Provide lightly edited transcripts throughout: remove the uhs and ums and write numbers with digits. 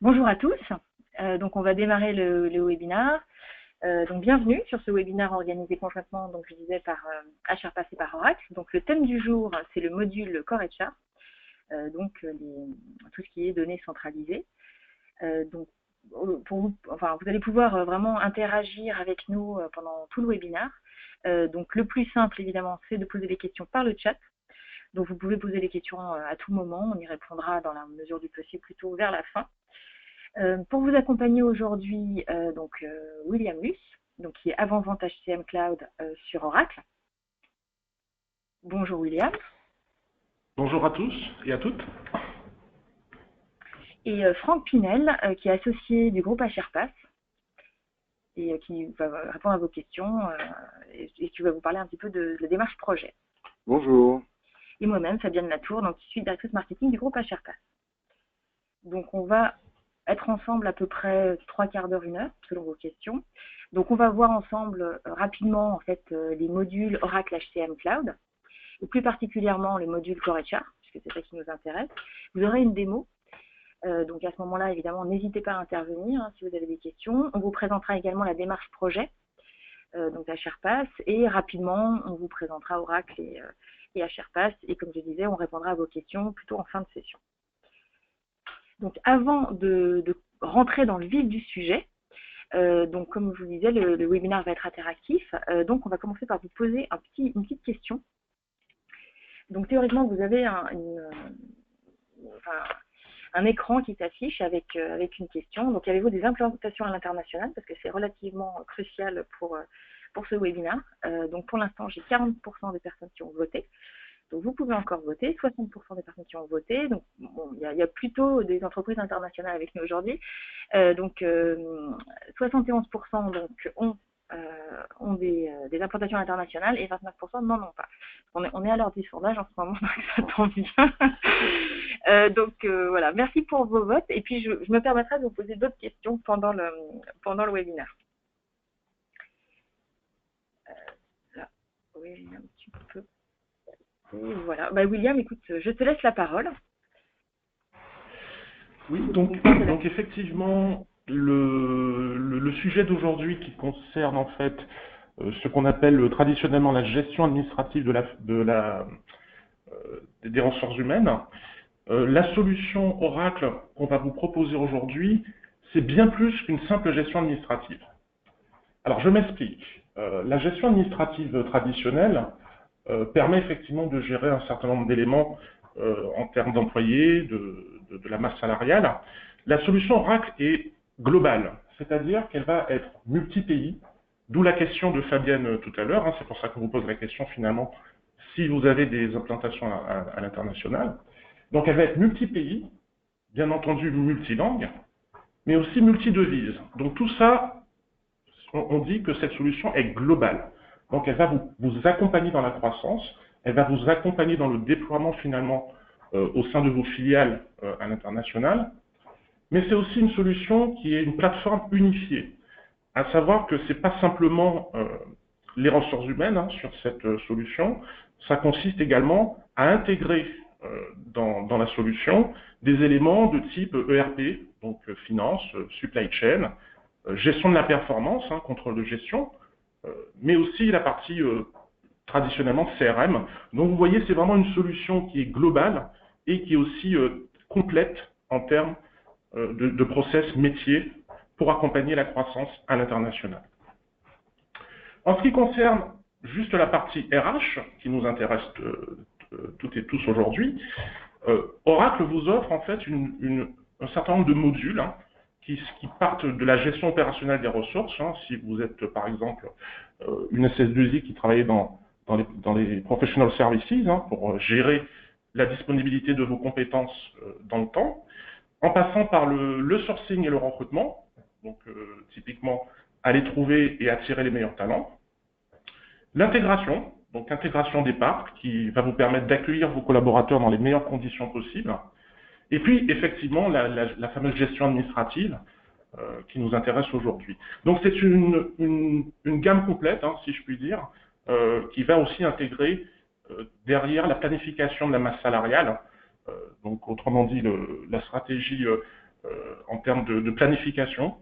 Bonjour à tous. Donc on va démarrer le webinaire. Donc bienvenue sur ce webinaire organisé conjointement, donc je disais par HRPass et par Oracle. Donc le thème du jour, c'est le module Core HR, tout ce qui est données centralisées. Donc vous allez pouvoir vraiment interagir avec nous pendant tout le webinaire. Donc le plus simple évidemment, c'est de poser des questions par le chat. Donc vous pouvez poser des questions à tout moment, on y répondra dans la mesure du possible plutôt vers la fin. Pour vous accompagner aujourd'hui, William Luce, qui est avant-vente HCM Cloud sur Oracle. Bonjour William. Bonjour à tous et à toutes. Et Franck Pinel, qui est associé du groupe HRPass et qui va répondre à vos questions et qui va vous parler un petit peu de la démarche projet. Bonjour. Et moi-même, Fabienne Latour, qui suis directrice marketing du groupe HRPass. Donc on va être ensemble à peu près 3/4 d'heure, 1 heure, selon vos questions. Donc on va voir ensemble rapidement en fait les modules Oracle HCM Cloud, et plus particulièrement les modules Core HR, puisque c'est ça qui nous intéresse. Vous aurez une démo, donc à ce moment-là, évidemment, n'hésitez pas à intervenir si vous avez des questions. On vous présentera également la démarche projet, donc HRPass, et rapidement, on vous présentera Oracle et HRPass, et comme je disais, on répondra à vos questions plutôt en fin de session. Donc avant de rentrer dans le vif du sujet, donc comme je vous disais, le webinaire va être interactif. Donc on va commencer par vous poser une petite question. Donc théoriquement, vous avez un écran qui s'affiche avec une question. Donc avez-vous des implantations à l'international, parce que c'est relativement crucial pour ce webinaire. Donc pour l'instant, j'ai 40% des personnes qui ont voté. Donc vous pouvez encore voter, 60% des personnes qui ont voté. Donc bon, il y a plutôt des entreprises internationales avec nous aujourd'hui. 71% ont des implantations internationales et 29% n'en ont pas. On est à l'heure du sondage en ce moment, donc ça tombe bien. Voilà, merci pour vos votes. Et puis je me permettrai de vous poser d'autres questions pendant le webinaire. Là, oui, un petit peu. Et voilà. William, écoute, je te laisse la parole. Oui, donc effectivement, le sujet d'aujourd'hui qui concerne en fait ce qu'on appelle traditionnellement la gestion administrative des ressources humaines. La solution Oracle qu'on va vous proposer aujourd'hui, c'est bien plus qu'une simple gestion administrative. Alors je m'explique. La gestion administrative traditionnelle permet effectivement de gérer un certain nombre d'éléments en termes d'employés, de la masse salariale. La solution Oracle est globale, c'est-à-dire qu'elle va être multi-pays, d'où la question de Fabienne tout à l'heure, c'est pour ça qu'on vous pose la question finalement si vous avez des implantations à l'international. Donc elle va être multi-pays, bien entendu multilangue, mais aussi multi-devises. Donc tout ça, on dit que cette solution est globale. Donc elle va vous accompagner dans la croissance, elle va vous accompagner dans le déploiement finalement au sein de vos filiales à l'international, mais c'est aussi une solution qui est une plateforme unifiée, à savoir que ce n'est pas simplement les ressources humaines sur cette solution, ça consiste également à intégrer dans la solution des éléments de type ERP, donc finance, supply chain, gestion de la performance, contrôle de gestion, mais aussi la partie traditionnellement CRM. Donc vous voyez, c'est vraiment une solution qui est globale et qui est aussi complète en termes de process métier pour accompagner la croissance à l'international. En ce qui concerne juste la partie RH, qui nous intéresse toutes et tous aujourd'hui, Oracle vous offre en fait un certain nombre de modules qui partent de la gestion opérationnelle des ressources. Si vous êtes par exemple une SS2I qui travaille dans les professional services pour gérer la disponibilité de vos compétences dans le temps, en passant par le sourcing et le recrutement, donc typiquement aller trouver et attirer les meilleurs talents, l'intégration, donc intégration des parcs qui va vous permettre d'accueillir vos collaborateurs dans les meilleures conditions possibles, et puis effectivement la fameuse gestion administrative qui nous intéresse aujourd'hui. Donc c'est une gamme complète, si je puis dire, qui va aussi intégrer derrière la planification de la masse salariale, donc autrement dit la stratégie en termes de planification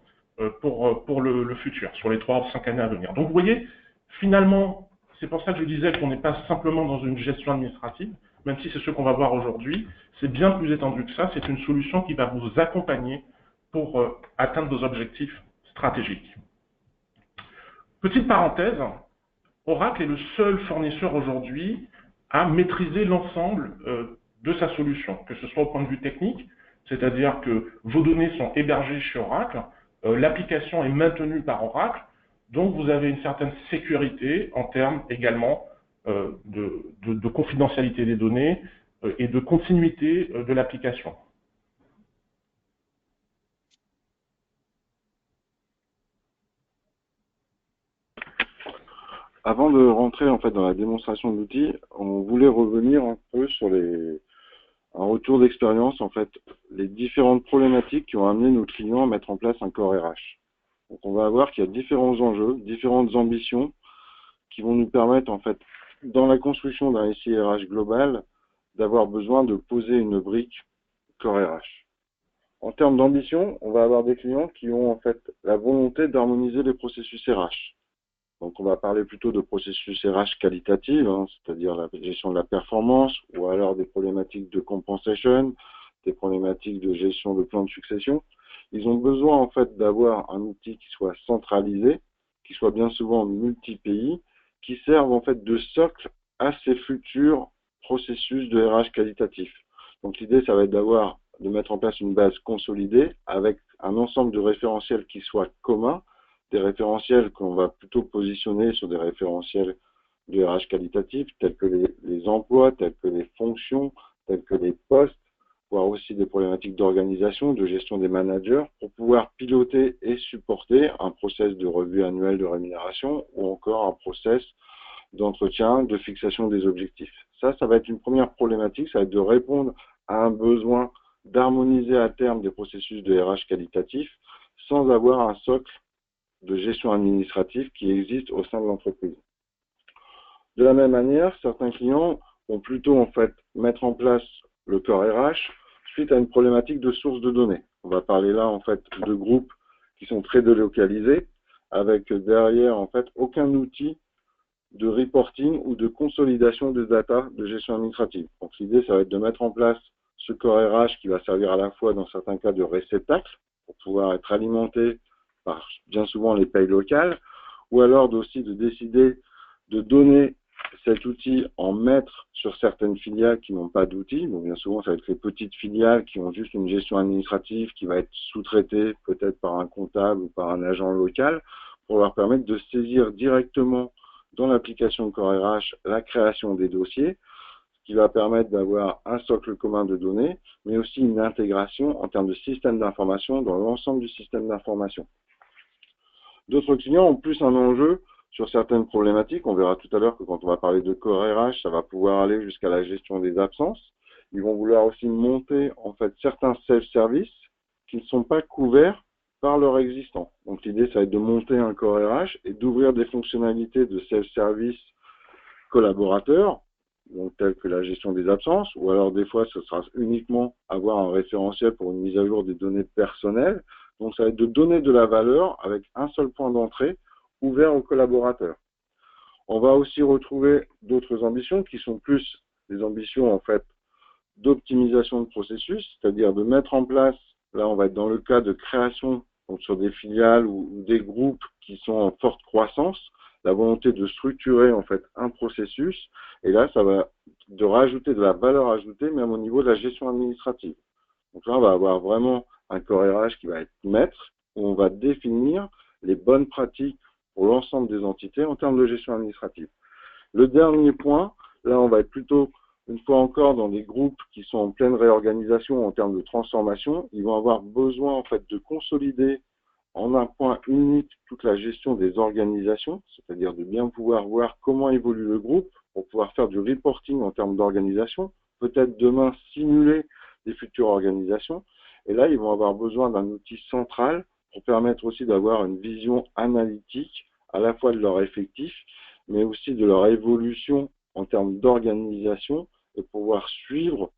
pour le futur, sur les 3 ou 5 années à venir. Donc vous voyez, finalement, c'est pour ça que je disais qu'on n'est pas simplement dans une gestion administrative, même si c'est ce qu'on va voir aujourd'hui, c'est bien plus étendu que ça, c'est une solution qui va vous accompagner pour atteindre vos objectifs stratégiques. Petite parenthèse, Oracle est le seul fournisseur aujourd'hui à maîtriser l'ensemble de sa solution, que ce soit au point de vue technique, c'est-à-dire que vos données sont hébergées chez Oracle, l'application est maintenue par Oracle, donc vous avez une certaine sécurité en termes également de confidentialité des données et de continuité de l'application. Avant de rentrer en fait dans la démonstration de l'outil, on voulait revenir un peu sur un retour d'expérience, en fait, les différentes problématiques qui ont amené nos clients à mettre en place un corps RH. Donc on va voir qu'il y a différents enjeux, différentes ambitions qui vont nous permettre en fait, dans la construction d'un SI RH global, d'avoir besoin de poser une brique corps RH. En termes d'ambition, on va avoir des clients qui ont en fait la volonté d'harmoniser les processus RH. Donc, on va parler plutôt de processus RH qualitatifs, hein, c'est-à-dire la gestion de la performance, ou alors des problématiques de compensation, des problématiques de gestion de plan de succession. Ils ont besoin, en fait, d'avoir un outil qui soit centralisé, qui soit bien souvent multi-pays, qui serve, en fait, de socle à ces futurs processus de RH qualitatifs. Donc, l'idée, ça va être de mettre en place une base consolidée avec un ensemble de référentiels qui soient communs, des référentiels qu'on va plutôt positionner sur des référentiels de RH qualitatif, tels que les emplois, tels que les fonctions, tels que les postes, voire aussi des problématiques d'organisation, de gestion des managers, pour pouvoir piloter et supporter un process de revue annuelle de rémunération ou encore un process d'entretien, de fixation des objectifs. Ça va être une première problématique, ça va être de répondre à un besoin d'harmoniser à terme des processus de RH qualitatifs sans avoir un socle de gestion administrative qui existe au sein de l'entreprise. De la même manière, certains clients vont plutôt en fait mettre en place le corps RH suite à une problématique de source de données. On va parler là en fait de groupes qui sont très délocalisés avec derrière en fait aucun outil de reporting ou de consolidation de data de gestion administrative. Donc l'idée ça va être de mettre en place ce corps RH qui va servir à la fois dans certains cas de réceptacle pour pouvoir être alimenté par bien souvent les payes locales, ou alors aussi de décider de donner cet outil en maître sur certaines filiales qui n'ont pas d'outils. Donc bien souvent, ça va être les petites filiales qui ont juste une gestion administrative qui va être sous-traitée peut-être par un comptable ou par un agent local pour leur permettre de saisir directement dans l'application de Core RH la création des dossiers, ce qui va permettre d'avoir un socle commun de données, mais aussi une intégration en termes de système d'information dans l'ensemble du système d'information. D'autres clients ont plus un enjeu sur certaines problématiques. On verra tout à l'heure que quand on va parler de Core RH, ça va pouvoir aller jusqu'à la gestion des absences. Ils vont vouloir aussi monter en fait certains self-service qui ne sont pas couverts par leur existant. Donc l'idée, ça va être de monter un Core RH et d'ouvrir des fonctionnalités de self-service collaborateurs, donc telles que la gestion des absences, ou alors des fois, ce sera uniquement avoir un référentiel pour une mise à jour des données personnelles. Donc ça va être de donner de la valeur avec un seul point d'entrée ouvert aux collaborateurs. On va aussi retrouver d'autres ambitions qui sont plus des ambitions en fait d'optimisation de processus, c'est-à-dire de mettre en place, là on va être dans le cas de création donc sur des filiales ou des groupes qui sont en forte croissance, la volonté de structurer en fait un processus, et là ça va de rajouter de la valeur ajoutée même au niveau de la gestion administrative. Donc là on va avoir vraiment un corps RH qui va être maître, où on va définir les bonnes pratiques pour l'ensemble des entités en termes de gestion administrative. Le dernier point, là on va être plutôt une fois encore dans des groupes qui sont en pleine réorganisation en termes de transformation. Ils vont avoir besoin en fait de consolider en un point unique toute la gestion des organisations, c'est-à-dire de bien pouvoir voir comment évolue le groupe pour pouvoir faire du reporting en termes d'organisation, peut-être demain simuler les futures organisations. Et là, ils vont avoir besoin d'un outil central pour permettre aussi d'avoir une vision analytique à la fois de leur effectif, mais aussi de leur évolution en termes d'organisation et pouvoir suivre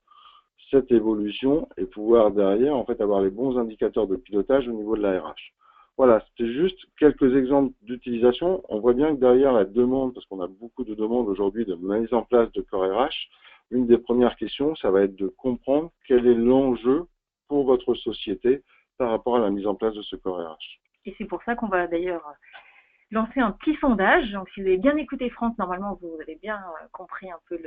cette évolution et pouvoir derrière en fait avoir les bons indicateurs de pilotage au niveau de la RH. Voilà, c'était juste quelques exemples d'utilisation. On voit bien que derrière la demande, parce qu'on a beaucoup de demandes aujourd'hui de mise en place de corps RH, une des premières questions, ça va être de comprendre quel est l'enjeu pour votre société par rapport à la mise en place de ce corps RH. Et c'est pour ça qu'on va d'ailleurs lancer un petit sondage. Donc, si vous avez bien écouté Franck, normalement, vous avez bien compris un peu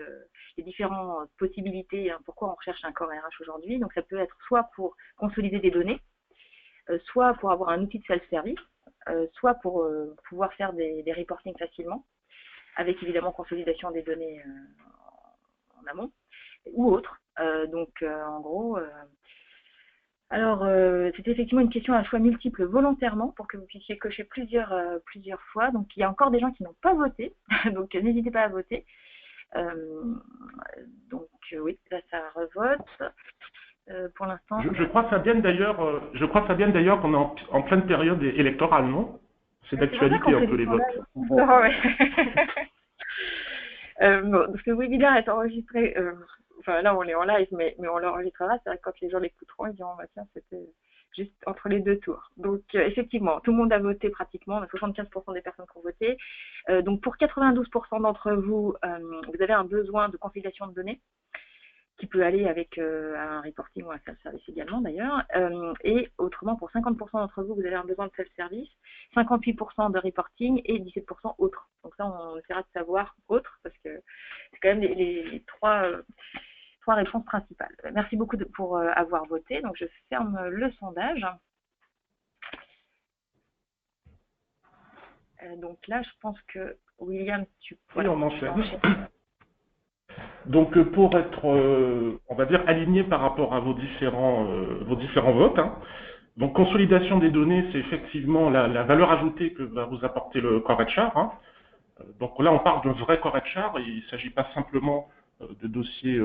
les différentes possibilités, pourquoi on recherche un corps RH aujourd'hui. Donc, ça peut être soit pour consolider des données, soit pour avoir un outil de self-service, soit pour pouvoir faire des reportings facilement, avec évidemment consolidation des données en amont, ou autre. En gros... Alors, c'est effectivement une question à choix multiple volontairement pour que vous puissiez cocher plusieurs fois. Donc, il y a encore des gens qui n'ont pas voté, donc n'hésitez pas à voter. Oui, là, ça revote. Pour l'instant. Je crois, Fabienne, d'ailleurs, qu'on est en pleine période électorale, non? C'est d'actualité un peu les votes. Ce webinaire est enregistré. Enfin, là, on est en live, mais on l'enregistrera. C'est vrai que quand les gens l'écouteront, ils diront, bah, tiens, c'était juste entre les deux tours. Donc, effectivement, tout le monde a voté pratiquement. On a 75% des personnes qui ont voté. Donc, pour 92% d'entre vous, vous avez un besoin de consolidation de données qui peut aller avec un reporting ou un self-service également, d'ailleurs. Et autrement, pour 50% d'entre vous, vous avez un besoin de self-service, 58% de reporting et 17% autre. Donc ça, on essaiera de savoir autre, parce que c'est quand même les trois réponses principales. Merci beaucoup pour avoir voté. Donc, je ferme le sondage. Donc là, je pense que, William, tu peux... Oui, on enchaîne. Donc, pour être, on va dire, aligné par rapport à vos différents votes, hein. Donc, consolidation des données, c'est effectivement la valeur ajoutée que va vous apporter le Core HR, hein. Donc là, on parle d'un vrai Core HR, il ne s'agit pas simplement de dossiers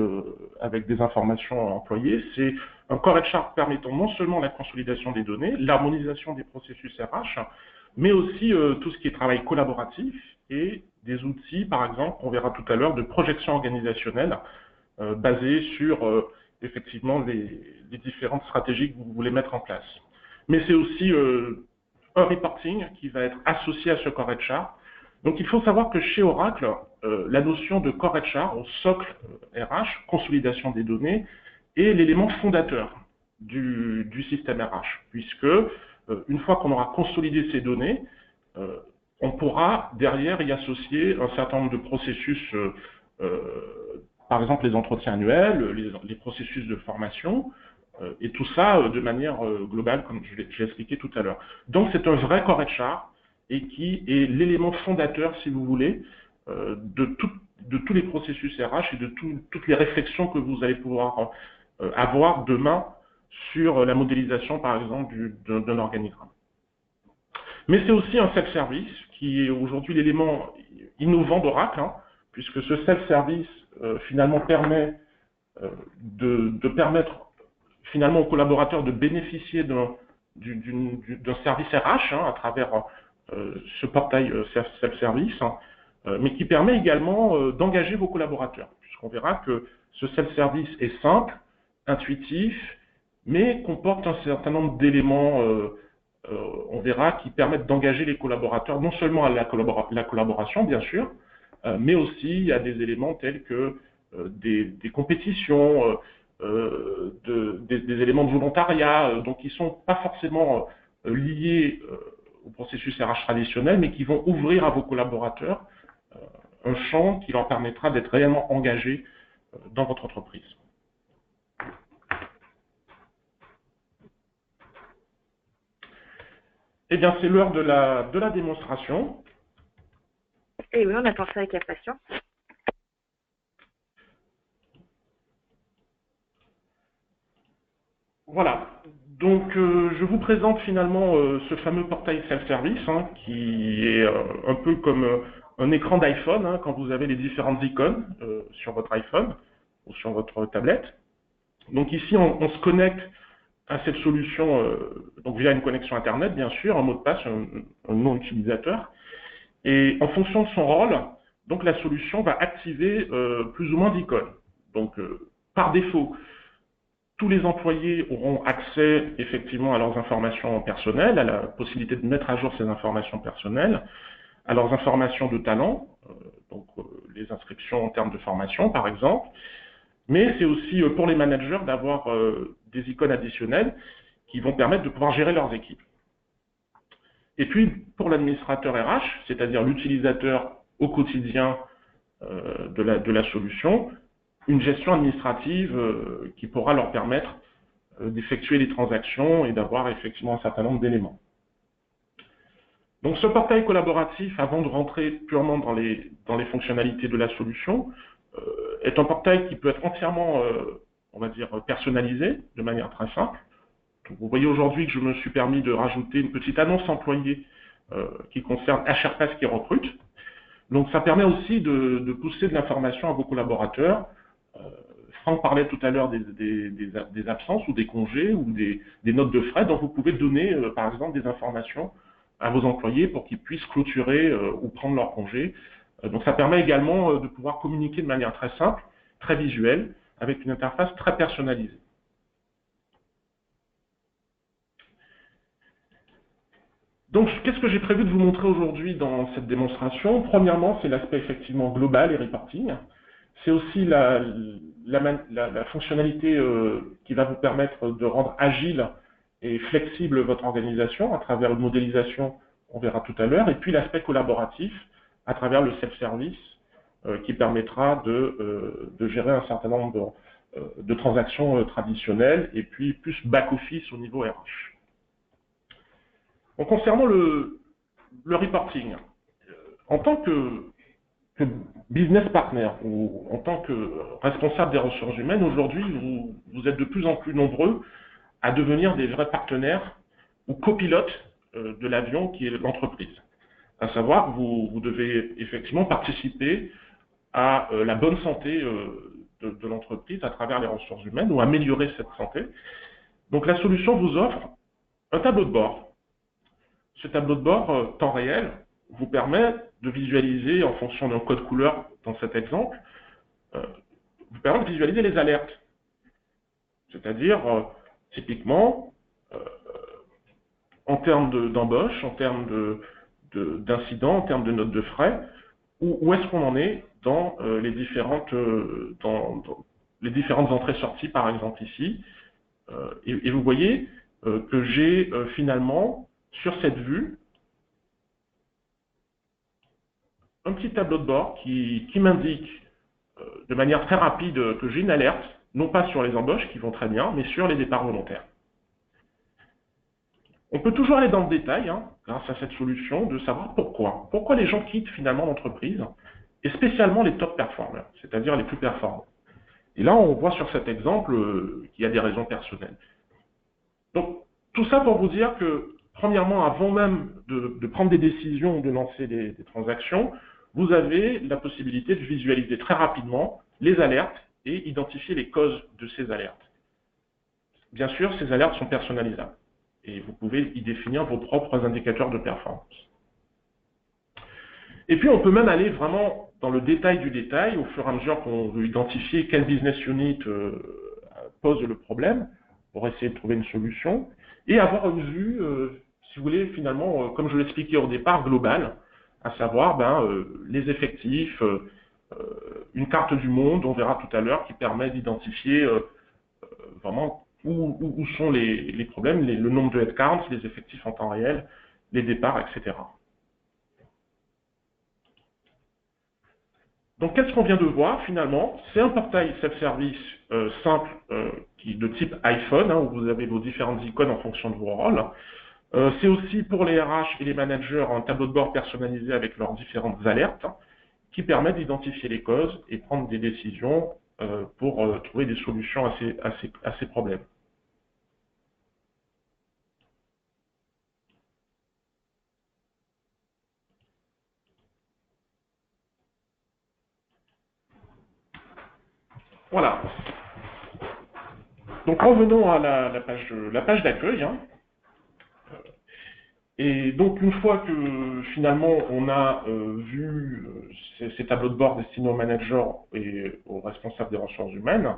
avec des informations employées, c'est un Core HR permettant non seulement la consolidation des données, l'harmonisation des processus RH, mais aussi tout ce qui est travail collaboratif et des outils, par exemple, on verra tout à l'heure, de projection organisationnelle basés sur effectivement les différentes stratégies que vous voulez mettre en place. Mais c'est aussi un reporting qui va être associé à ce Core HR. Donc il faut savoir que chez Oracle, la notion de Core HR, au socle RH, consolidation des données, est l'élément fondateur du système RH, puisque une fois qu'on aura consolidé ces données, on pourra derrière y associer un certain nombre de processus, par exemple les entretiens annuels, les processus de formation, et tout ça de manière globale, comme je l'ai expliqué tout à l'heure. Donc c'est un vrai Core HR et qui est l'élément fondateur, si vous voulez, de tous les processus RH et de toutes les réflexions que vous allez pouvoir avoir demain sur la modélisation, par exemple, d'un organigramme. Mais c'est aussi un self-service qui est aujourd'hui l'élément innovant d'Oracle, hein, puisque ce self-service finalement permet de permettre finalement aux collaborateurs de bénéficier d'un service RH hein, à travers ce portail self-service, hein, mais qui permet également d'engager vos collaborateurs, puisqu'on verra que ce self-service est simple, intuitif, mais comporte un certain nombre d'éléments, on verra, qui permettent d'engager les collaborateurs, non seulement à la collaboration, bien sûr, mais aussi à des éléments tels que des compétitions, des éléments de volontariat, donc qui ne sont pas forcément liés au processus RH traditionnel, mais qui vont ouvrir à vos collaborateurs un champ qui leur permettra d'être réellement engagés dans votre entreprise. Eh bien, c'est l'heure de la démonstration. Et oui, on attend ça avec impatience. Voilà. Donc, je vous présente finalement ce fameux portail self-service, hein, qui est un peu comme un écran d'iPhone, hein, quand vous avez les différentes icônes sur votre iPhone ou sur votre tablette. Donc ici, on se connecte à cette solution donc via une connexion Internet, bien sûr, un mot de passe, un nom utilisateur. Et en fonction de son rôle, donc la solution va activer plus ou moins d'icônes. Donc, par défaut, tous les employés auront accès effectivement à leurs informations personnelles, à la possibilité de mettre à jour ces informations personnelles, à leurs informations de talent, donc les inscriptions en termes de formation par exemple, mais c'est aussi pour les managers d'avoir des icônes additionnelles qui vont permettre de pouvoir gérer leurs équipes. Et puis pour l'administrateur RH, c'est-à-dire l'utilisateur au quotidien de la solution, une gestion administrative qui pourra leur permettre d'effectuer les transactions et d'avoir effectivement un certain nombre d'éléments. Donc ce portail collaboratif, avant de rentrer purement dans les fonctionnalités de la solution, est un portail qui peut être entièrement, on va dire, personnalisé de manière très simple. Donc, vous voyez aujourd'hui que je me suis permis de rajouter une petite annonce employée qui concerne HRPass qui recrute. Donc ça permet aussi de pousser de l'information à vos collaborateurs. Franck parlait tout à l'heure des absences ou des congés ou des notes de frais, donc vous pouvez donner par exemple des informations à vos employés pour qu'ils puissent clôturer ou prendre leur congé. Donc ça permet également de pouvoir communiquer de manière très simple, très visuelle, avec une interface très personnalisée. Donc, qu'est-ce que j'ai prévu de vous montrer aujourd'hui dans cette démonstration? Premièrement, c'est l'aspect effectivement global et reporting. C'est aussi la fonctionnalité qui va vous permettre de rendre agile et flexible votre organisation à travers une modélisation, on verra tout à l'heure, et puis l'aspect collaboratif à travers le self-service qui permettra de gérer un certain nombre de transactions traditionnelles et puis plus back-office au niveau RH. Donc, concernant le reporting, en tant que business partner ou en tant que responsable des ressources humaines, aujourd'hui, vous êtes de plus en plus nombreux à devenir des vrais partenaires ou copilotes de l'avion qui est l'entreprise. À savoir, vous devez effectivement participer à la bonne santé de l'entreprise à travers les ressources humaines ou améliorer cette santé. Donc, la solution vous offre un tableau de bord. Ce tableau de bord temps réel vous permet de visualiser, en fonction d'un code couleur dans cet exemple, vous permet de visualiser les alertes. C'est-à-dire, typiquement, en termes d'embauche, en termes d'incidents, en termes de notes de frais, où est-ce qu'on en est dans les différentes entrées-sorties, par exemple ici. Et vous voyez que j'ai finalement, sur cette vue, un petit tableau de bord qui m'indique de manière très rapide que j'ai une alerte, non pas sur les embauches qui vont très bien, mais sur les départs volontaires. On peut toujours aller dans le détail, grâce à cette solution, de savoir pourquoi. Pourquoi les gens quittent finalement l'entreprise, et spécialement les top performers, c'est-à-dire les plus performants. Et là, on voit sur cet exemple qu'il y a des raisons personnelles. Donc, tout ça pour vous dire que, premièrement, avant même de prendre des décisions ou de lancer des transactions, vous avez la possibilité de visualiser très rapidement les alertes et identifier les causes de ces alertes. Bien sûr, ces alertes sont personnalisables et vous pouvez y définir vos propres indicateurs de performance. Et puis, on peut même aller vraiment dans le détail du détail au fur et à mesure qu'on veut identifier quel business unit pose le problème pour essayer de trouver une solution et avoir une vue, si vous voulez, finalement, comme je l'expliquais au départ, globale, à savoir les effectifs, une carte du monde, on verra tout à l'heure, qui permet d'identifier vraiment où sont les problèmes, le nombre de headcounts, les effectifs en temps réel, les départs, etc. Donc, qu'est-ce qu'on vient de voir finalement? C'est un portail self-service simple de type iPhone, où vous avez vos différentes icônes en fonction de vos rôles. C'est aussi pour les RH et les managers un tableau de bord personnalisé avec leurs différentes alertes qui permettent d'identifier les causes et prendre des décisions pour trouver des solutions à ces problèmes. Voilà. Donc revenons à la page d'accueil. Et donc une fois que finalement on a vu ces tableaux de bord destinés aux managers et aux responsables des ressources humaines,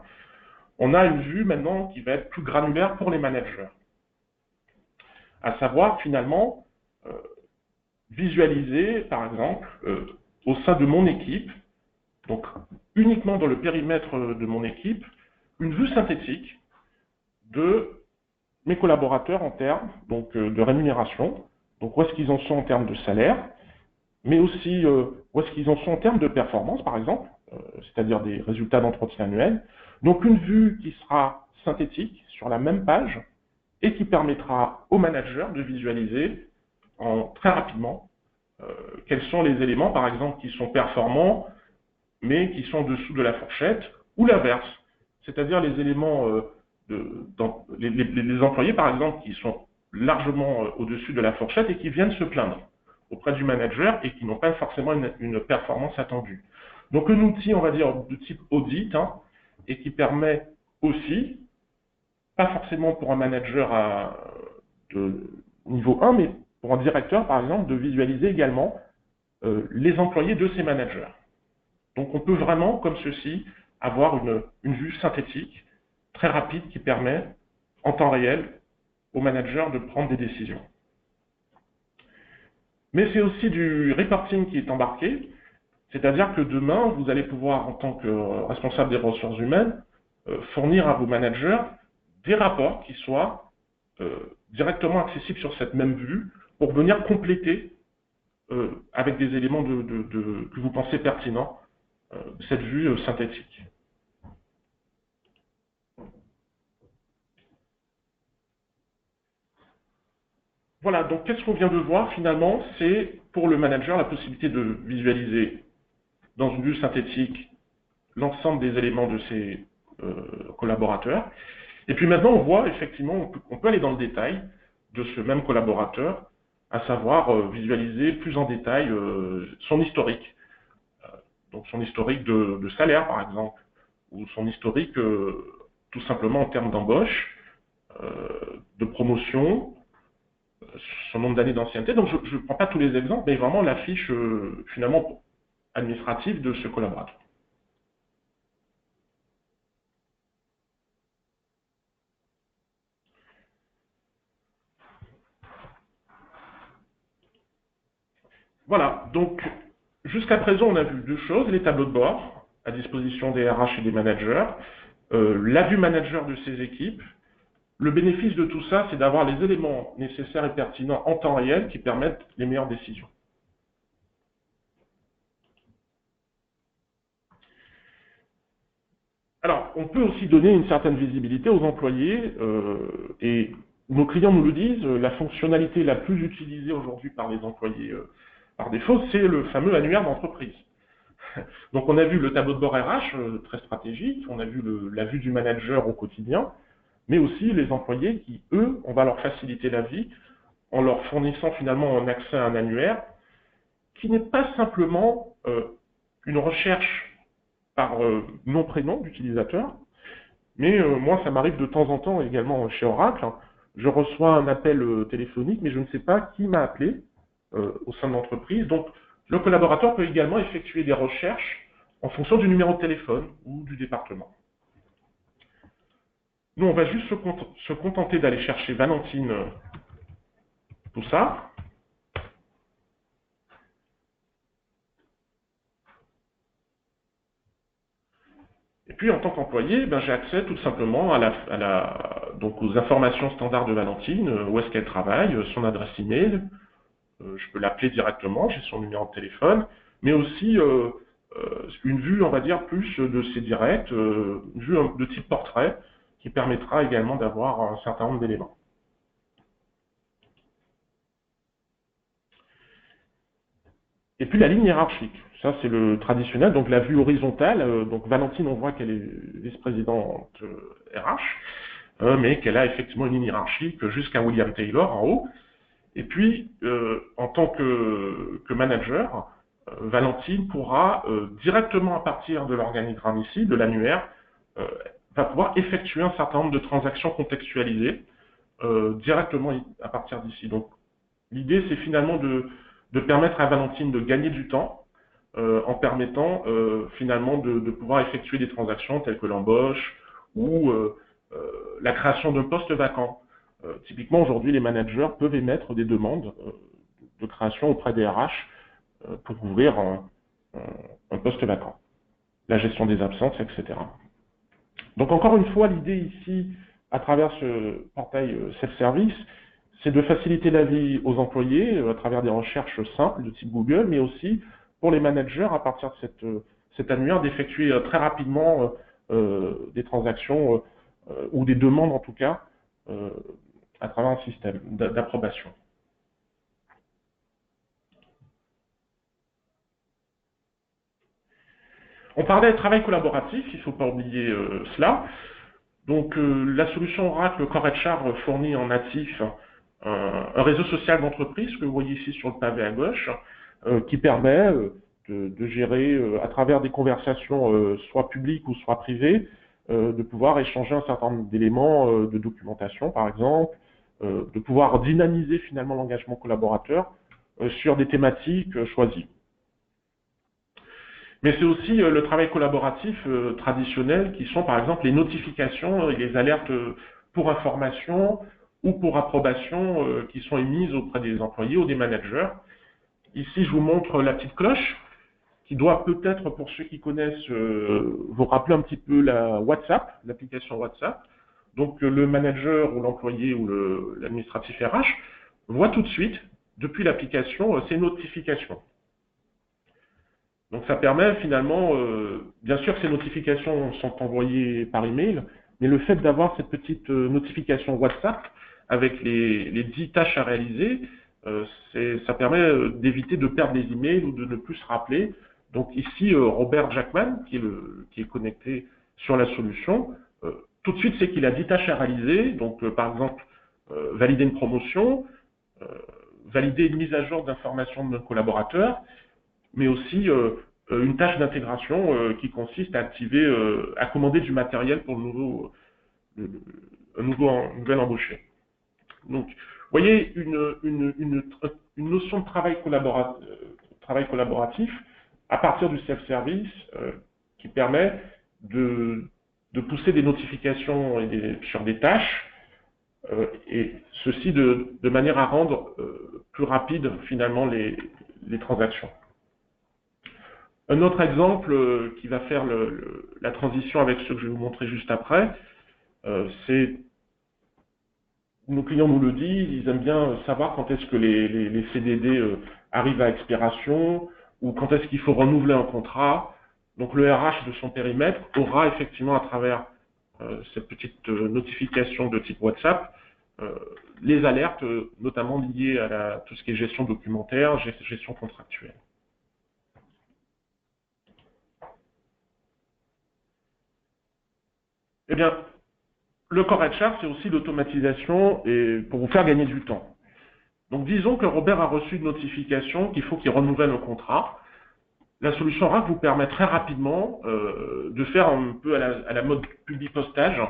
on a une vue maintenant qui va être plus granulaire pour les managers. À savoir, finalement, visualiser, par exemple, au sein de mon équipe, donc uniquement dans le périmètre de mon équipe, une vue synthétique de mes collaborateurs en termes donc, de rémunération, donc où est-ce qu'ils en sont en termes de salaire, mais aussi où est-ce qu'ils en sont en termes de performance, par exemple, c'est-à-dire des résultats d'entretien annuel. Donc une vue qui sera synthétique sur la même page et qui permettra au manager de visualiser très rapidement quels sont les éléments, par exemple, qui sont performants, mais qui sont en dessous de la fourchette, ou l'inverse, c'est-à-dire les éléments, les employés, par exemple, qui sont largement au-dessus de la fourchette et qui viennent se plaindre auprès du manager et qui n'ont pas forcément une performance attendue. Donc un outil, on va dire, de type audit, hein, et qui permet aussi, pas forcément pour un manager de niveau 1, mais pour un directeur, par exemple, de visualiser également les employés de ces managers. Donc on peut vraiment, comme ceci, avoir une vue synthétique, très rapide, qui permet, en temps réel, au manager de prendre des décisions. Mais c'est aussi du reporting qui est embarqué, c'est-à-dire que demain, vous allez pouvoir, en tant que responsable des ressources humaines, fournir à vos managers des rapports qui soient directement accessibles sur cette même vue pour venir compléter avec des éléments que vous pensez pertinents cette vue synthétique. Voilà, donc qu'est-ce qu'on vient de voir finalement? C'est pour le manager la possibilité de visualiser dans une vue synthétique l'ensemble des éléments de ses collaborateurs. Et puis maintenant, on voit effectivement, on peut aller dans le détail de ce même collaborateur, à savoir visualiser plus en détail son historique. Donc son historique de salaire, par exemple, ou son historique tout simplement en termes d'embauche, de promotion, son nombre d'années d'ancienneté. Donc je ne prends pas tous les exemples, mais vraiment la fiche finalement administrative de ce collaborateur. Voilà, donc jusqu'à présent on a vu deux choses, les tableaux de bord à disposition des RH et des managers, la vue manager de ces équipes. Le bénéfice de tout ça, c'est d'avoir les éléments nécessaires et pertinents en temps réel qui permettent les meilleures décisions. Alors, on peut aussi donner une certaine visibilité aux employés, et nos clients nous le disent, la fonctionnalité la plus utilisée aujourd'hui par les employés par défaut, c'est le fameux annuaire d'entreprise. Donc on a vu le tableau de bord RH, très stratégique, on a vu la vue du manager au quotidien, mais aussi les employés qui, eux, on va leur faciliter la vie en leur fournissant finalement un accès à un annuaire qui n'est pas simplement une recherche par nom-prénom d'utilisateur, mais moi, ça m'arrive de temps en temps également chez Oracle, hein, je reçois un appel téléphonique, mais je ne sais pas qui m'a appelé au sein de l'entreprise. Donc, le collaborateur peut également effectuer des recherches en fonction du numéro de téléphone ou du département. Nous, on va juste se contenter d'aller chercher Valentine, tout ça. Et puis, en tant qu'employé, ben, j'ai accès tout simplement donc aux informations standards de Valentine, où est-ce qu'elle travaille, son adresse email. Je peux l'appeler directement, j'ai son numéro de téléphone, mais aussi une vue, on va dire, plus de ses directs, une vue de type portrait, qui permettra également d'avoir un certain nombre d'éléments. Et puis la ligne hiérarchique, ça c'est le traditionnel, donc la vue horizontale, donc Valentine, on voit qu'elle est vice-présidente RH, mais qu'elle a effectivement une ligne hiérarchique jusqu'à William Taylor en haut. Et puis, en tant que manager, Valentine pourra directement à partir de l'organigramme ici, de l'annuaire, va pouvoir effectuer un certain nombre de transactions contextualisées directement à partir d'ici. Donc, l'idée, c'est finalement de permettre à Valentine de gagner du temps en permettant finalement de pouvoir effectuer des transactions telles que l'embauche ou la création d'un poste vacant. Typiquement, aujourd'hui, les managers peuvent émettre des demandes de création auprès des RH pour ouvrir un poste vacant, la gestion des absences, etc. Donc encore une fois, l'idée ici, à travers ce portail self-service, c'est de faciliter la vie aux employés à travers des recherches simples de type Google, mais aussi pour les managers à partir de cet annuaire d'effectuer très rapidement des transactions ou des demandes en tout cas à travers un système d'approbation. On parlait de travail collaboratif, il ne faut pas oublier cela. Donc la solution Oracle CoreHR fournit en natif un réseau social d'entreprise que vous voyez ici sur le pavé à gauche, qui permet de gérer à travers des conversations soit publiques ou soit privées, de pouvoir échanger un certain nombre d'éléments de documentation par exemple, de pouvoir dynamiser finalement l'engagement collaborateur sur des thématiques choisies. Mais c'est aussi le travail collaboratif traditionnel qui sont par exemple les notifications et les alertes pour information ou pour approbation qui sont émises auprès des employés ou des managers. Ici, je vous montre la petite cloche qui doit peut-être, pour ceux qui connaissent, vous rappeler un petit peu la WhatsApp, l'application WhatsApp. Donc le manager ou l'employé ou l'administratif RH voit tout de suite, depuis l'application, ces notifications. Donc ça permet finalement, bien sûr que ces notifications sont envoyées par email, mais le fait d'avoir cette petite notification WhatsApp avec les 10 tâches à réaliser, ça permet d'éviter de perdre les emails ou de ne plus se rappeler. Donc ici, Robert Jackman, qui est connecté sur la solution, tout de suite sait qu'il a 10 tâches à réaliser. Donc par exemple, valider une promotion, valider une mise à jour d'informations de nos collaborateurs, mais aussi une tâche d'intégration qui consiste à activer, à commander du matériel pour un nouvel embauché. Donc, vous voyez une notion de travail collaboratif à partir du self-service qui permet de pousser des notifications sur des tâches et ceci de manière à rendre plus rapide finalement les transactions. Un autre exemple qui va faire la transition avec ce que je vais vous montrer juste après, c'est nos clients nous le disent, ils aiment bien savoir quand est-ce que les CDD arrivent à expiration ou quand est-ce qu'il faut renouveler un contrat. Donc le RH de son périmètre aura effectivement à travers cette petite notification de type WhatsApp les alertes notamment liées à tout ce qui est gestion documentaire, gestion contractuelle. Eh bien, le CoreHR, c'est aussi l'automatisation pour vous faire gagner du temps. Donc, disons que Robert a reçu une notification qu'il faut qu'il renouvelle un contrat. La solution Oracle vous permet très rapidement de faire un peu à la mode publipostage,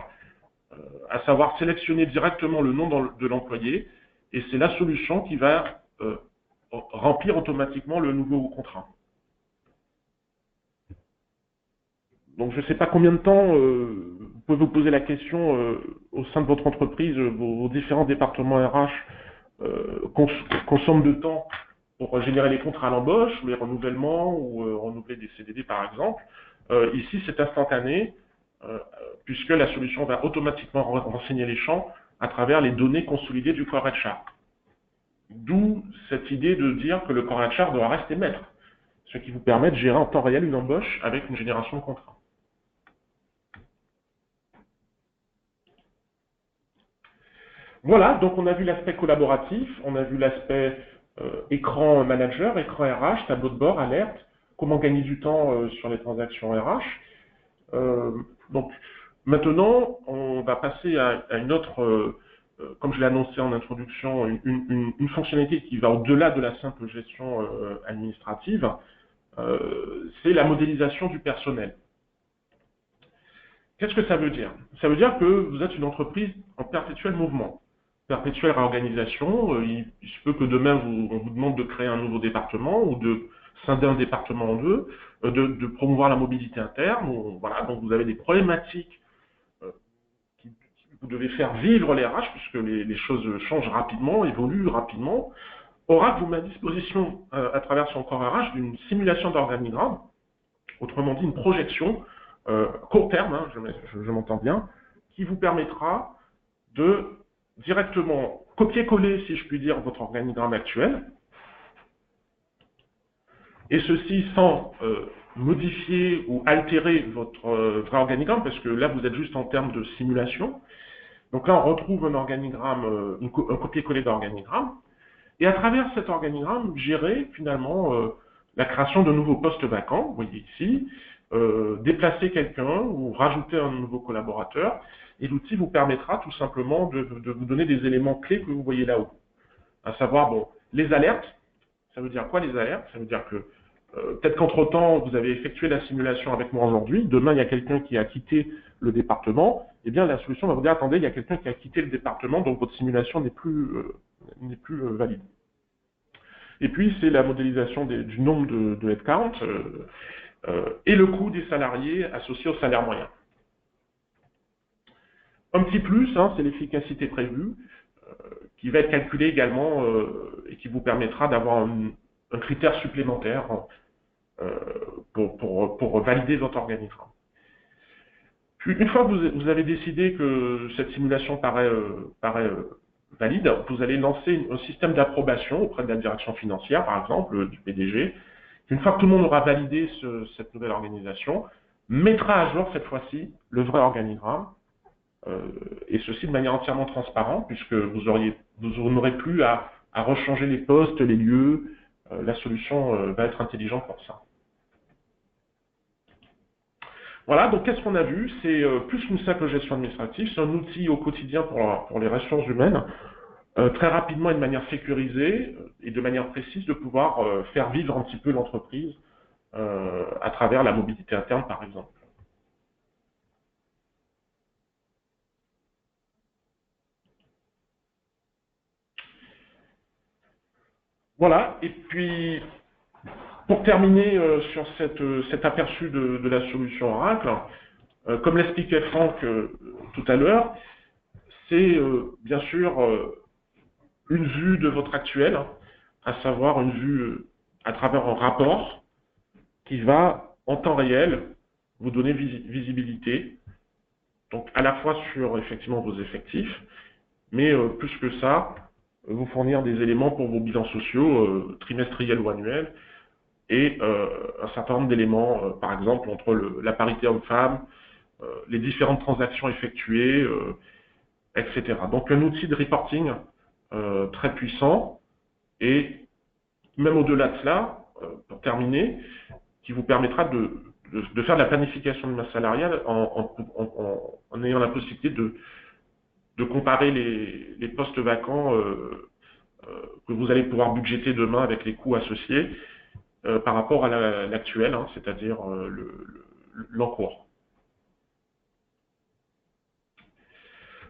à savoir sélectionner directement le nom de l'employé, et c'est la solution qui va remplir automatiquement le nouveau contrat. Donc, je ne sais pas combien de temps vous pouvez vous poser la question au sein de votre entreprise, vos différents départements RH consomment de temps pour générer les contrats à l'embauche, ou les renouvellements, ou renouveler des CDD par exemple. Ici, c'est instantané, puisque la solution va automatiquement renseigner les champs à travers les données consolidées du CoreHR. D'où cette idée de dire que le CoreHR doit rester maître, ce qui vous permet de gérer en temps réel une embauche avec une génération de contrats. Voilà, donc on a vu l'aspect collaboratif, on a vu l'aspect écran manager, écran RH, tableau de bord, alerte, comment gagner du temps sur les transactions RH. Donc maintenant, on va passer à une autre, comme je l'ai annoncé en introduction, une fonctionnalité qui va au-delà de la simple gestion administrative, c'est la modélisation du personnel. Qu'est-ce que ça veut dire? Ça veut dire que vous êtes une entreprise en perpétuel mouvement, perpétuelle réorganisation. Il se peut que demain, on vous demande de créer un nouveau département ou de scinder un département en deux, de promouvoir la mobilité interne. Voilà, donc vous avez des problématiques vous devez faire vivre les RH, puisque les choses changent rapidement, évoluent rapidement. Oracle vous met à disposition, à travers son corps RH, d'une simulation d'organigramme, autrement dit une projection court terme, hein, je m'entends bien, qui vous permettra de directement copier-coller, si je puis dire, votre organigramme actuel, et ceci sans modifier ou altérer votre vrai organigramme, parce que là, vous êtes juste en termes de simulation. Donc là, on retrouve un organigramme, un copier-coller d'organigramme, et à travers cet organigramme, gérer finalement la création de nouveaux postes vacants, vous voyez ici, déplacer quelqu'un ou rajouter un nouveau collaborateur, et l'outil vous permettra tout simplement de vous donner des éléments clés que vous voyez là-haut. À savoir, bon, les alertes. Ça veut dire quoi les alertes? Ça veut dire que peut-être qu'entre-temps, vous avez effectué la simulation avec moi aujourd'hui, demain il y a quelqu'un qui a quitté le département, eh bien la solution va vous dire, attendez, il y a quelqu'un qui a quitté le département, donc votre simulation n'est plus valide. Et puis c'est la modélisation du nombre de headcount et le coût des salariés associé au salaire moyen. Un petit plus, hein, c'est l'efficacité prévue, qui va être calculée également et qui vous permettra d'avoir un critère supplémentaire pour valider votre organigramme. Puis, une fois que vous avez décidé que cette simulation paraît valide, vous allez lancer un système d'approbation auprès de la direction financière, par exemple, du PDG. Une fois que tout le monde aura validé cette nouvelle organisation, mettra à jour cette fois-ci le vrai organigramme, et ceci de manière entièrement transparente, puisque vous n'aurez plus à rechanger les postes, les lieux. La solution va être intelligente pour ça. Voilà, donc qu'est-ce qu'on a vu? C'est plus qu'une simple gestion administrative, c'est un outil au quotidien pour les ressources humaines, très rapidement et de manière sécurisée et de manière précise de pouvoir faire vivre un petit peu l'entreprise à travers la mobilité interne, par exemple. Voilà, et puis pour terminer sur cet aperçu de la solution Oracle, comme l'expliquait Franck tout à l'heure, c'est bien sûr une vue de votre actuel, à savoir une vue à travers un rapport qui va en temps réel vous donner visibilité, donc à la fois sur effectivement vos effectifs, mais plus que ça, vous fournir des éléments pour vos bilans sociaux trimestriels ou annuels, et un certain nombre d'éléments, par exemple, entre la parité homme-femme, les différentes transactions effectuées, etc. Donc un outil de reporting très puissant, et même au-delà de cela, pour terminer, qui vous permettra de faire de la planification de masse salariale en ayant la possibilité de comparer les postes vacants que vous allez pouvoir budgéter demain avec les coûts associés par rapport à l'actuel, hein, c'est-à-dire l'encours.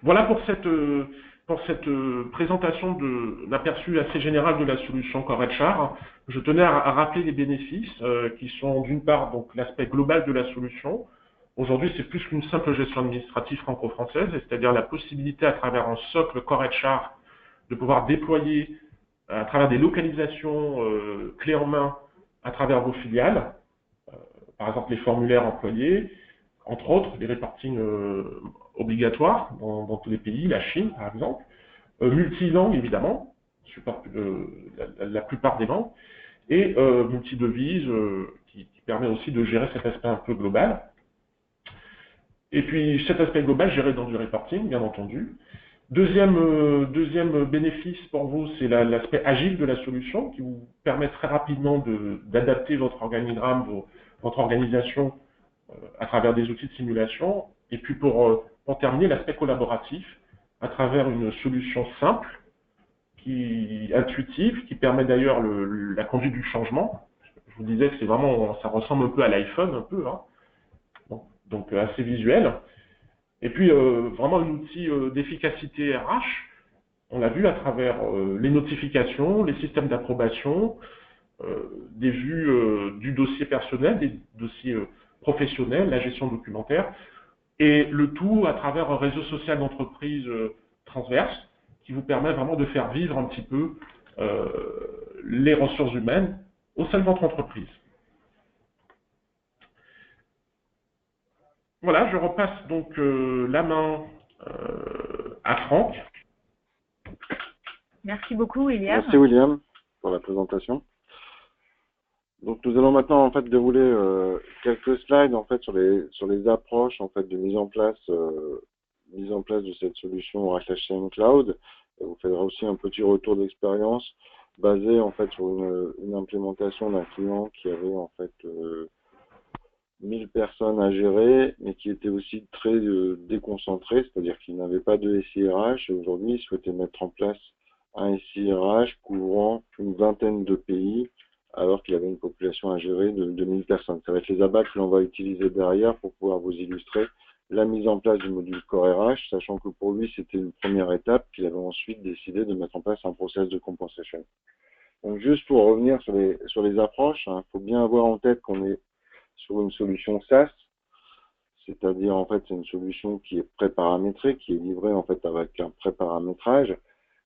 Voilà pour cette présentation d'aperçu assez général de la solution Core HR. Je tenais à rappeler les bénéfices qui sont d'une part donc l'aspect global de la solution. Aujourd'hui, c'est plus qu'une simple gestion administrative franco-française, c'est-à-dire la possibilité à travers un socle Core HR de pouvoir déployer à travers des localisations clés en main à travers vos filiales, par exemple les formulaires employés, entre autres les reportings obligatoires dans tous les pays, la Chine par exemple, multilangue évidemment, supporte la plupart des langues, et multidevises qui permet aussi de gérer cet aspect un peu global. Et puis cet aspect global géré dans du reporting, bien entendu. Deuxième bénéfice pour vous, c'est l'aspect agile de la solution qui vous permet très rapidement d'adapter votre organigramme, votre organisation à travers des outils de simulation. Et puis pour terminer, l'aspect collaboratif à travers une solution simple, intuitive, qui permet d'ailleurs la conduite du changement. Je vous disais que c'est vraiment, ça ressemble un peu à l'iPhone, un peu, hein. Donc assez visuel. Et puis, vraiment un outil d'efficacité RH, on l'a vu à travers les notifications, les systèmes d'approbation, des vues du dossier personnel, des dossiers professionnels, la gestion documentaire, Et le tout à travers un réseau social d'entreprise transverse qui vous permet vraiment de faire vivre un petit peu les ressources humaines au sein de votre entreprise. Voilà, je repasse donc la main à Franck. Merci beaucoup, William. Merci William pour la présentation. Donc nous allons maintenant en fait dérouler quelques slides en fait sur les approches en fait de mise en place de cette solution Oracle HCM Cloud. Et vous ferez aussi un petit retour d'expérience basé en fait sur une implémentation d'un client qui avait en fait 1000 personnes à gérer, mais qui était aussi très déconcentré, c'est-à-dire qu'il n'avait pas de SIRH, et aujourd'hui il souhaitait mettre en place un SIRH couvrant une vingtaine de pays, alors qu'il avait une population à gérer de 1000 personnes. Ça va être les abats que l'on va utiliser derrière pour pouvoir vous illustrer la mise en place du module Core RH, sachant que pour lui c'était une première étape, qu'il avait ensuite décidé de mettre en place un process de compensation. Donc juste pour revenir sur les approches, il faut bien avoir en tête qu'on est sur une solution SaaS, c'est-à-dire en fait c'est une solution qui est pré-paramétrée, qui est livrée en fait avec un pré-paramétrage,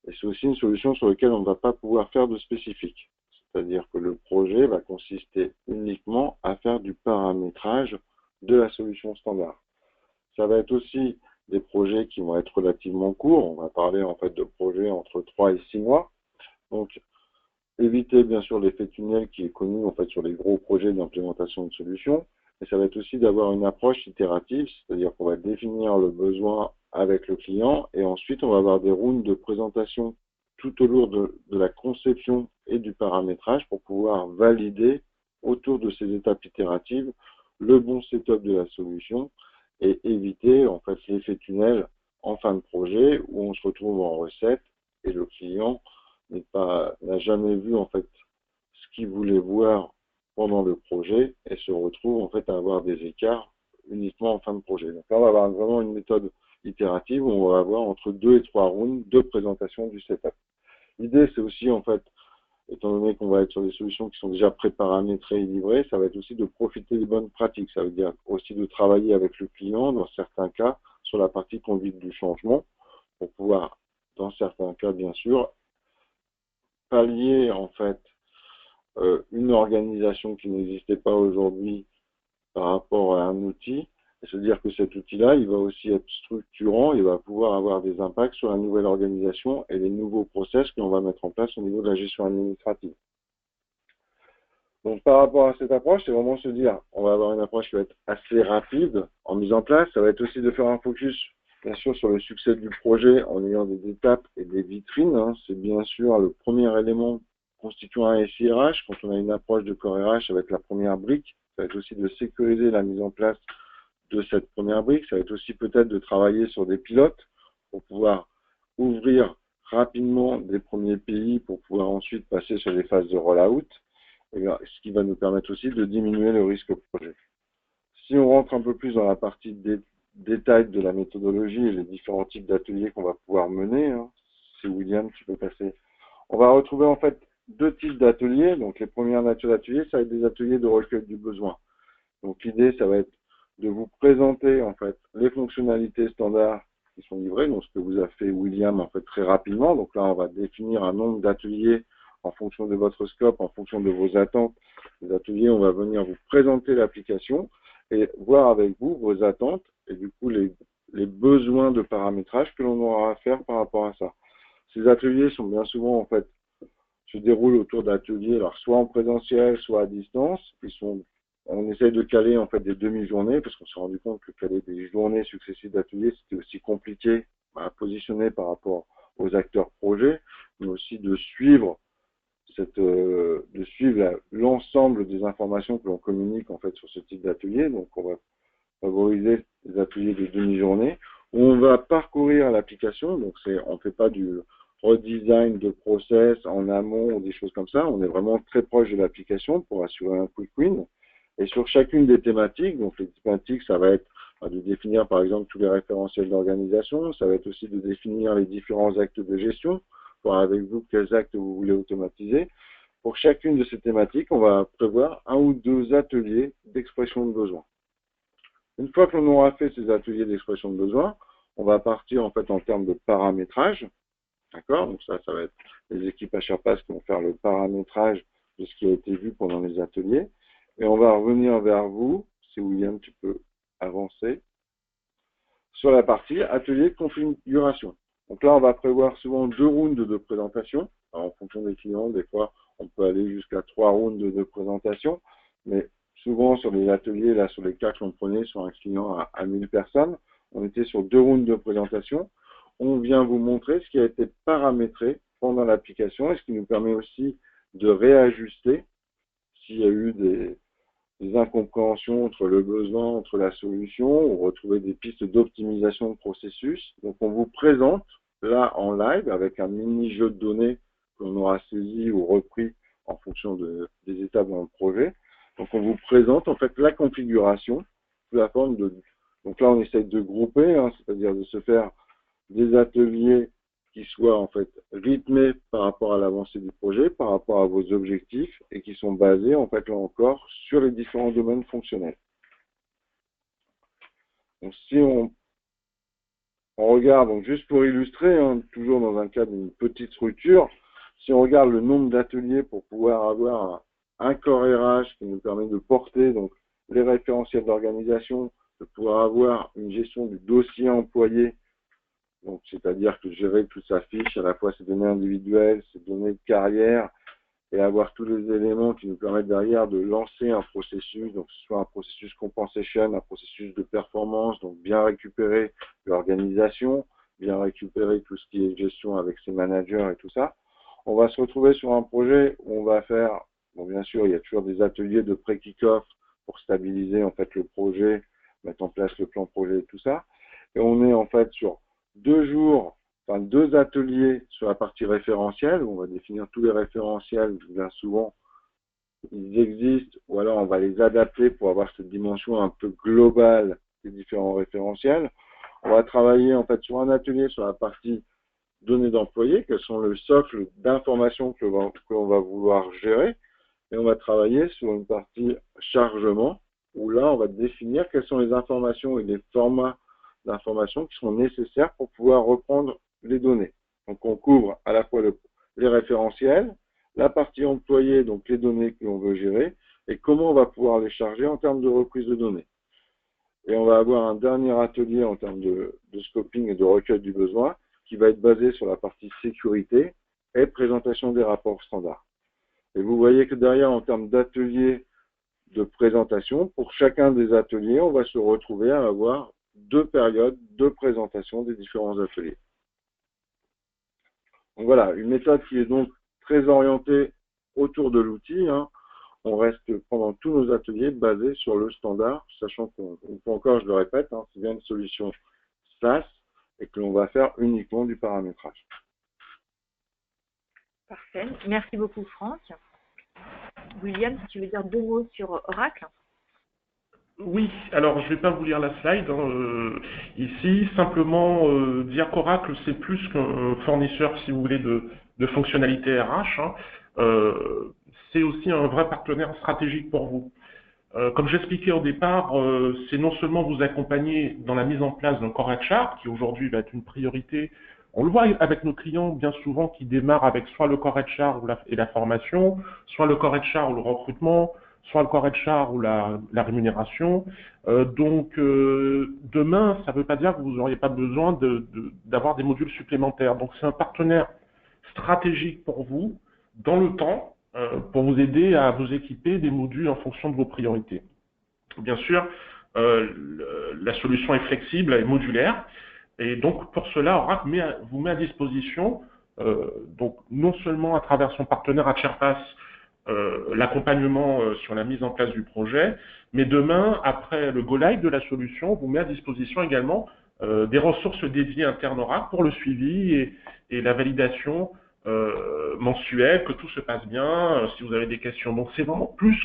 et c'est aussi une solution sur laquelle on ne va pas pouvoir faire de spécifique. C'est-à-dire que le projet va consister uniquement à faire du paramétrage de la solution standard. Ça va être aussi des projets qui vont être relativement courts, on va parler en fait de projets entre 3 et 6 mois, donc éviter bien sûr l'effet tunnel qui est connu en fait sur les gros projets d'implémentation de solutions, mais ça va être aussi d'avoir une approche itérative, c'est-à-dire qu'on va définir le besoin avec le client et ensuite on va avoir des rounds de présentation tout au long de la conception et du paramétrage pour pouvoir valider autour de ces étapes itératives le bon setup de la solution et éviter en fait l'effet tunnel en fin de projet où on se retrouve en recette et le client n'a jamais vu en fait ce qu'il voulait voir pendant le projet et se retrouve en fait à avoir des écarts uniquement en fin de projet. Donc là, on va avoir vraiment une méthode itérative où on va avoir entre 2 et 3 rounds de présentation du setup. L'idée, c'est aussi en fait, étant donné qu'on va être sur des solutions qui sont déjà pré-paramétrées et livrées, ça va être aussi de profiter des bonnes pratiques. Ça veut dire aussi de travailler avec le client, dans certains cas, sur la partie conduite du changement, pour pouvoir, dans certains cas, bien sûr, pallier en fait une organisation qui n'existait pas aujourd'hui par rapport à un outil, et se dire que cet outil-là, il va aussi être structurant, il va pouvoir avoir des impacts sur la nouvelle organisation et les nouveaux process que l'on va mettre en place au niveau de la gestion administrative. Donc par rapport à cette approche, c'est vraiment se dire, on va avoir une approche qui va être assez rapide en mise en place, ça va être aussi de faire un focus bien sûr sur le succès du projet en ayant des étapes et des vitrines, c'est bien sûr le premier élément constituant un SIRH. Quand on a une approche de Core RH, ça va être la première brique, ça va être aussi de sécuriser la mise en place de cette première brique, ça va être aussi peut-être de travailler sur des pilotes pour pouvoir ouvrir rapidement des premiers pays pour pouvoir ensuite passer sur des phases de rollout, et bien, ce qui va nous permettre aussi de diminuer le risque projet. Si on rentre un peu plus dans la partie détail de la méthodologie et les différents types d'ateliers qu'on va pouvoir mener, si William, tu peux passer. On va retrouver en fait 2 types d'ateliers. Donc les premières natures d'ateliers, ça va être des ateliers de recueil du besoin. Donc l'idée, ça va être de vous présenter en fait les fonctionnalités standards qui sont livrées, donc ce que vous a fait William en fait très rapidement. Donc là, on va définir un nombre d'ateliers en fonction de votre scope, en fonction de vos attentes. Les ateliers, on va venir vous présenter l'application et voir avec vous vos attentes et du coup les besoins de paramétrage que l'on aura à faire par rapport à ça. Ces ateliers sont bien souvent en fait se déroulent autour d'ateliers, alors soit en présentiel, soit à distance. On essaye de caler en fait des demi-journées parce qu'on s'est rendu compte que caler des journées successives d'ateliers, c'était aussi compliqué à positionner par rapport aux acteurs projets, mais aussi de suivre l'ensemble des informations que l'on communique en fait sur ce type d'atelier. Donc on va favoriser des ateliers de demi-journée où on va parcourir l'application. Donc on ne fait pas du redesign de process en amont ou des choses comme ça. On est vraiment très proche de l'application pour assurer un quick win. Et sur chacune des thématiques, donc les thématiques, ça va être de définir par exemple tous les référentiels d'organisation, ça va être aussi de définir les différents actes de gestion, voir avec vous quels actes vous voulez automatiser. Pour chacune de ces thématiques, on va prévoir 1 ou 2 ateliers d'expression de besoin. Une fois que l'on aura fait ces ateliers d'expression de besoin, on va partir en fait en termes de paramétrage. D'accord? Donc ça va être les équipes HRPAS qui vont faire le paramétrage de ce qui a été vu pendant les ateliers. Et on va revenir vers vous, si William, tu peux avancer, sur la partie atelier de configuration. Donc là, on va prévoir souvent 2 rounds de présentation. Alors, en fonction des clients, des fois, on peut aller jusqu'à 3 rounds de présentation. Mais souvent, sur les ateliers, là, sur les cas que l'on prenait sur un client à 1000 personnes, on était sur 2 rounds de présentation. On vient vous montrer ce qui a été paramétré pendant l'application et ce qui nous permet aussi de réajuster s'il y a eu des incompréhensions entre le besoin, entre la solution, ou retrouver des pistes d'optimisation de processus. Donc, on vous présente là en live avec un mini-jeu de données qu'on aura saisi ou repris en fonction des étapes dans le projet. Donc, on vous présente en fait la configuration sous la forme de... Donc là, on essaie de grouper, c'est-à-dire de se faire des ateliers qui soient en fait rythmés par rapport à l'avancée du projet, par rapport à vos objectifs et qui sont basés en fait là encore sur les différents domaines fonctionnels. Donc si on regarde, donc juste pour illustrer, toujours dans un cadre d'une petite structure, si on regarde le nombre d'ateliers pour pouvoir avoir un corps RH qui nous permet de porter donc les référentiels d'organisation, de pouvoir avoir une gestion du dossier employé. Donc, c'est-à-dire que gérer toute sa fiche, à la fois ses données individuelles, ses données de carrière, et avoir tous les éléments qui nous permettent derrière de lancer un processus, donc que ce soit un processus compensation, un processus de performance, donc bien récupérer l'organisation, bien récupérer tout ce qui est gestion avec ses managers et tout ça. On va se retrouver sur un projet où on va faire, bon bien sûr, il y a toujours des ateliers de pré-kick-off pour stabiliser en fait le projet, mettre en place le plan projet et tout ça. Et on est en fait sur 2 ateliers sur la partie référentielle, où on va définir tous les référentiels. Bien souvent, ils existent, ou alors on va les adapter pour avoir cette dimension un peu globale des différents référentiels. On va travailler en fait sur un atelier sur la partie données d'employés, quels sont le socle d'informations que l'on va vouloir gérer, et on va travailler sur une partie chargement, où là on va définir quelles sont les informations et les formats d'informations qui sont nécessaires pour pouvoir reprendre les données. Donc on couvre à la fois les référentiels, la partie employée, donc les données que l'on veut gérer, et comment on va pouvoir les charger en termes de reprise de données. Et on va avoir un dernier atelier en termes de scoping et de recueil du besoin qui va être basé sur la partie sécurité et présentation des rapports standards. Et vous voyez que derrière, en termes d'ateliers de présentation, pour chacun des ateliers, on va se retrouver à avoir 2 périodes de présentation des différents ateliers. Donc voilà, une méthode qui est donc très orientée autour de l'outil. On reste pendant tous nos ateliers basés sur le standard, sachant qu'une fois encore, je le répète, c'est bien une solution SaaS et que l'on va faire uniquement du paramétrage. Parfait. Merci beaucoup, Franck. William, si tu veux dire 2 mots sur Oracle. Oui, alors je ne vais pas vous lire la slide ici, simplement dire qu'Oracle c'est plus qu'un fournisseur, si vous voulez, de fonctionnalités RH, c'est aussi un vrai partenaire stratégique pour vous. Comme j'expliquais au départ, c'est non seulement vous accompagner dans la mise en place d'un core HR, qui aujourd'hui va être une priorité. On le voit avec nos clients bien souvent qui démarrent avec soit le core HR et la formation, soit le core HR ou le recrutement, soit le core HR ou la rémunération. Donc, demain, ça ne veut pas dire que vous n'auriez pas besoin d'avoir des modules supplémentaires. Donc, c'est un partenaire stratégique pour vous dans le temps pour vous aider à vous équiper des modules en fonction de vos priorités. Bien sûr, la solution est flexible et modulaire. Et donc, pour cela, Oracle vous met à disposition, donc non seulement à travers son partenaire HRPass, l'accompagnement sur la mise en place du projet, mais demain, après le go-live de la solution, vous met à disposition également des ressources dédiées internes Oracle pour le suivi et la validation mensuelle, que tout se passe bien, si vous avez des questions. Donc, c'est vraiment plus,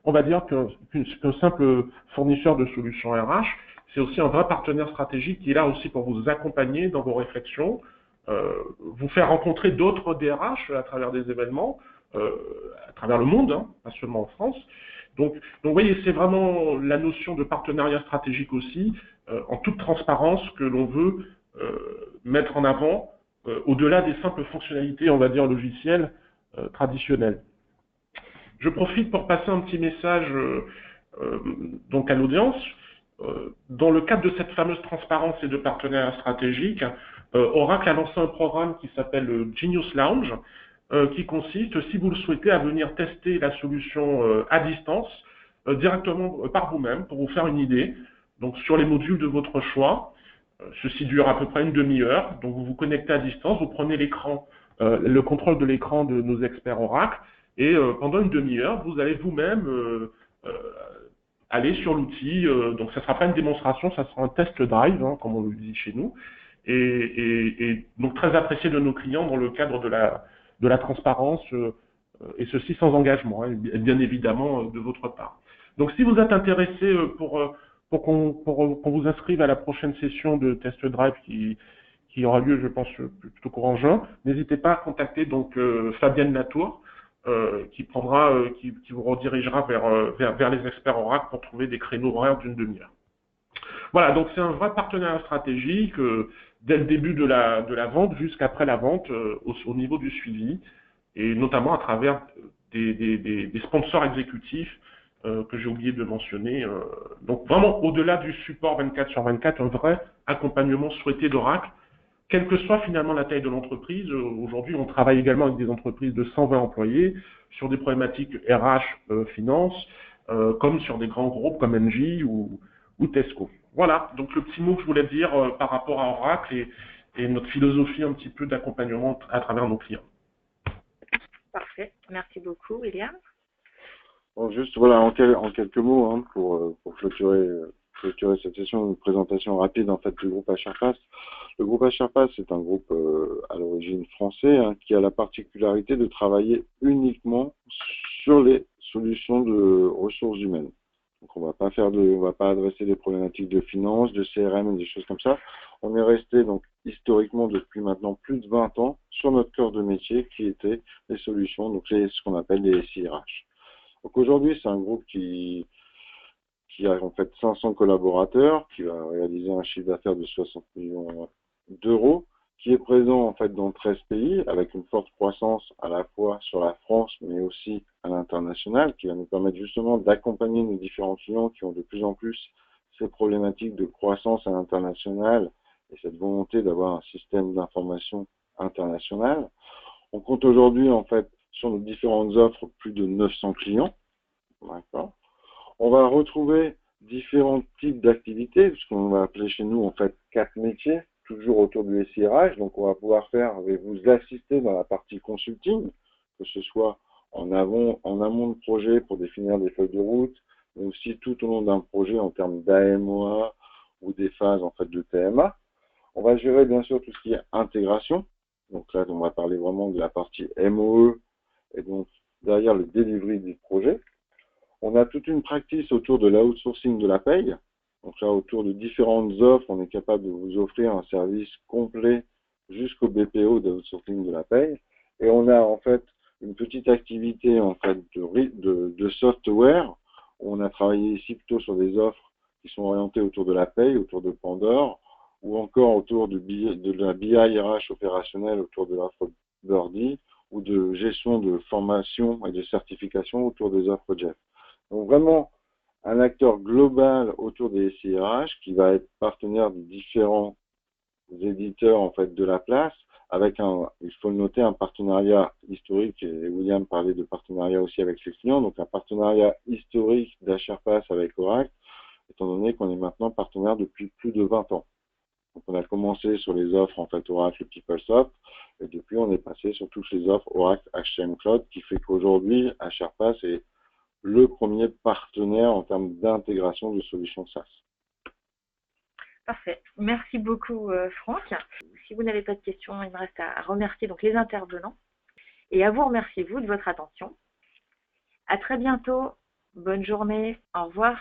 on va dire, qu'un simple fournisseur de solutions RH. C'est aussi un vrai partenaire stratégique qui est là aussi pour vous accompagner dans vos réflexions, vous faire rencontrer d'autres DRH à travers des événements, à travers le monde, hein, pas seulement en France. Donc vous voyez, c'est vraiment la notion de partenariat stratégique aussi, en toute transparence, que l'on veut mettre en avant, au-delà des simples fonctionnalités, on va dire, logicielles traditionnelles. Je profite pour passer un petit message donc à l'audience. Dans le cadre de cette fameuse transparence et de partenariat stratégique, Oracle a lancé un programme qui s'appelle Genius Lounge, qui consiste, si vous le souhaitez, à venir tester la solution à distance, directement par vous-même, pour vous faire une idée, donc sur les modules de votre choix. Ceci dure à peu près une demi-heure, donc vous vous connectez à distance, vous prenez l'écran, le contrôle de l'écran de nos experts Oracle, et pendant une demi-heure, vous allez vous-même aller sur l'outil, donc ça ne sera pas une démonstration, ça sera un test drive, hein, comme on le dit chez nous, et donc très apprécié de nos clients dans le cadre de la transparence, et ceci sans engagement, hein, bien évidemment de votre part. Donc si vous êtes intéressé pour qu'on vous inscrive à la prochaine session de test drive qui aura lieu, je pense, plutôt courant juin, n'hésitez pas à contacter donc Fabienne Latour, qui vous redirigera vers les experts Oracle pour trouver des créneaux horaires d'une demi-heure. Voilà, donc c'est un vrai partenariat stratégique dès le début de la vente jusqu'après la vente au niveau du suivi, et notamment à travers des sponsors exécutifs que j'ai oublié de mentionner. Donc vraiment, au-delà du support 24/24, un vrai accompagnement souhaité d'Oracle, quelle que soit finalement la taille de l'entreprise. Aujourd'hui, on travaille également avec des entreprises de 120 employés sur des problématiques RH, finance, comme sur des grands groupes comme Engie ou Tesco. Voilà, donc le petit mot que je voulais dire par rapport à Oracle et notre philosophie un petit peu d'accompagnement à travers nos clients. Parfait, merci beaucoup William. Bon, juste voilà, en quelques mots, hein, pour clôturer cette session, une présentation rapide en fait du groupe HRPass. Le groupe HRPass est un groupe à l'origine français, hein, qui a la particularité de travailler uniquement sur les solutions de ressources humaines. Donc on va pas adresser des problématiques de finance, de CRM et des choses comme ça. On est resté donc historiquement depuis maintenant plus de 20 ans sur notre cœur de métier qui était les solutions, donc ce qu'on appelle les SIRH. Donc aujourd'hui, c'est un groupe qui a en fait 500 collaborateurs, qui va réaliser un chiffre d'affaires de 60 millions d'euros, qui est présent en fait dans 13 pays, avec une forte croissance à la fois sur la France, mais aussi à l'international, qui va nous permettre justement d'accompagner nos différents clients qui ont de plus en plus ces problématiques de croissance à l'international et cette volonté d'avoir un système d'information international. On compte aujourd'hui en fait sur nos différentes offres plus de 900 clients. D'accord. On va retrouver différents types d'activités, puisqu'on va appeler chez nous en fait 4 métiers, toujours autour du SIRH. Donc on va pouvoir vous assister dans la partie consulting, que ce soit en amont de projet pour définir des feuilles de route, mais aussi tout au long d'un projet en termes d'AMOA ou des phases en fait de TMA. On va gérer bien sûr tout ce qui est intégration. Donc là, on va parler vraiment de la partie MOE et donc derrière le delivery du projet. On a toute une practice autour de l'outsourcing de la paye. Donc là, autour de différentes offres, on est capable de vous offrir un service complet jusqu'au BPO d'outsourcing de la paye. Et on a en fait une petite activité en fait de software où on a travaillé ici plutôt sur des offres qui sont orientées autour de la paye, autour de Pandore, ou encore autour de la BI RH opérationnelle autour de l'offre Birdie, ou de gestion de formation et de certification autour des offres Jeff. Donc vraiment un acteur global autour des SIRH qui va être partenaire de différents éditeurs en fait de la place, avec il faut le noter, un partenariat historique, et William parlait de partenariat aussi avec ses clients, donc un partenariat historique d'HRPass avec Oracle, étant donné qu'on est maintenant partenaire depuis plus de 20 ans. Donc on a commencé sur les offres en fait Oracle PeopleSoft, et depuis on est passé sur toutes les offres Oracle HCM Cloud, qui fait qu'aujourd'hui HRPass est le premier partenaire en termes d'intégration de solutions SaaS. Parfait. Merci beaucoup Franck. Si vous n'avez pas de questions, il me reste à remercier donc les intervenants et à vous remercier vous de votre attention. À très bientôt. Bonne journée. Au revoir.